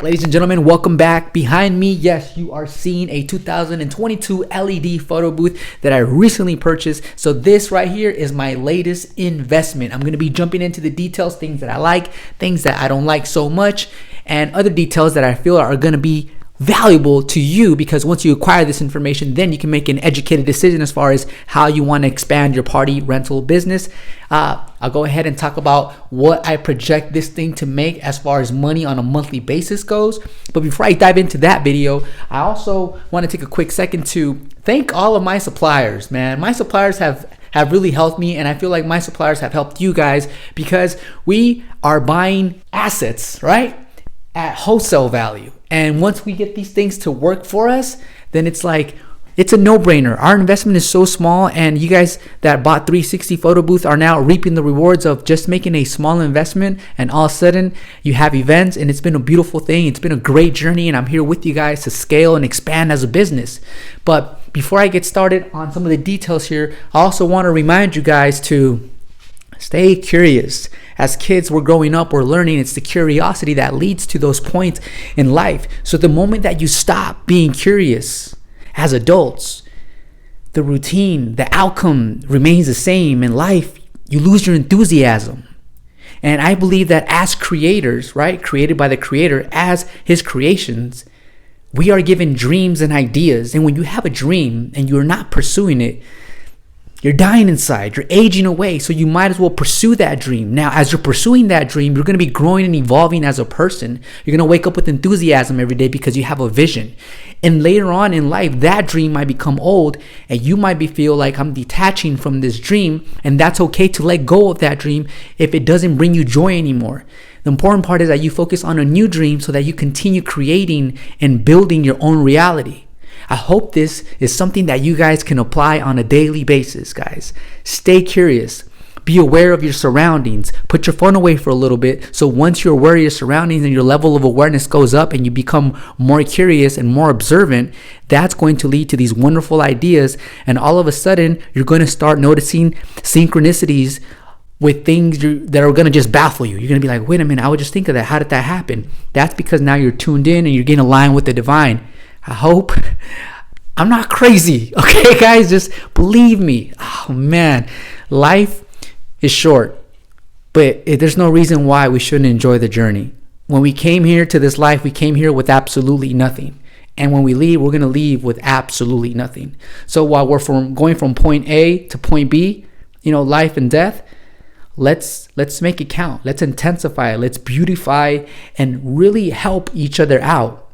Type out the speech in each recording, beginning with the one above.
Ladies and gentlemen, welcome back. Behind me, yes, you are seeing a 2022 LED photo booth that I recently purchased. So this right here is my latest investment. I'm going to be jumping into the details, things that I like, things that I don't like so much, and other details that I feel are going to be valuable to you, because once you acquire this information, then you can make an educated decision as far as how you want to expand your party rental business. I'll go ahead and talk about what I project this thing to make as far as money on a monthly basis goes. But before I dive into that video, I also want to take a quick second to thank all of my suppliers, man. My suppliers have really helped me, and I feel like my suppliers have helped you guys, because we are buying assets, right, at wholesale value. And once we get these things to work for us, then it's like, it's a no-brainer. Our investment is so small, and you guys that bought 360 photo booth are now reaping the rewards of just making a small investment, and all of a sudden you have events, and it's been a beautiful thing. It's been a great journey, and I'm here with you guys to scale and expand as a business. But before I get started on some of the details here, I also want to remind you guys to stay curious. As kids, we're growing up, we're learning. It's the curiosity that leads to those points in life. So the moment that you stop being curious as adults, the routine, the outcome remains the same in life. You lose your enthusiasm. And I believe that as creators, right, created by the Creator, as His creations, we are given dreams and ideas. And when you have a dream and you're not pursuing it, you're dying inside, you're aging away, so you might as well pursue that dream. Now, as you're pursuing that dream, you're going to be growing and evolving as a person. You're going to wake up with enthusiasm every day because you have a vision. And later on in life, that dream might become old, and you might feel like, I'm detaching from this dream, and that's okay to let go of that dream if it doesn't bring you joy anymore. The important part is that you focus on a new dream so that you continue creating and building your own reality. I hope this is something that you guys can apply on a daily basis, guys. Stay curious. Be aware of your surroundings. Put your phone away for a little bit. So once you're aware of your surroundings and your level of awareness goes up and you become more curious and more observant, that's going to lead to these wonderful ideas. And all of a sudden, you're going to start noticing synchronicities with things that are going to just baffle you. You're going to be like, wait a minute, I would just think of that. How did that happen? That's because now you're tuned in and you're getting aligned with the divine. I hope I'm not crazy. Okay, guys, just believe me. Oh, man. Life is short, but there's no reason why we shouldn't enjoy the journey. When we came here to this life, we came here with absolutely nothing. And when we leave, we're going to leave with absolutely nothing. So while we're going from point A to point B, life and death, let's make it count. Let's intensify it. Let's beautify and really help each other out.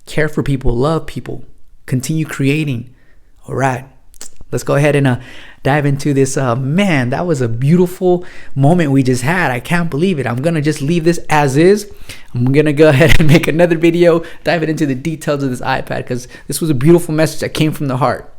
Care for people, love people, continue creating. All right, let's go ahead and dive into this. Man, that was a beautiful moment we just had. I can't believe it. I'm going to just leave this as is. I'm going to go ahead and make another video, diving into the details of this iPad, because this was a beautiful message that came from the heart.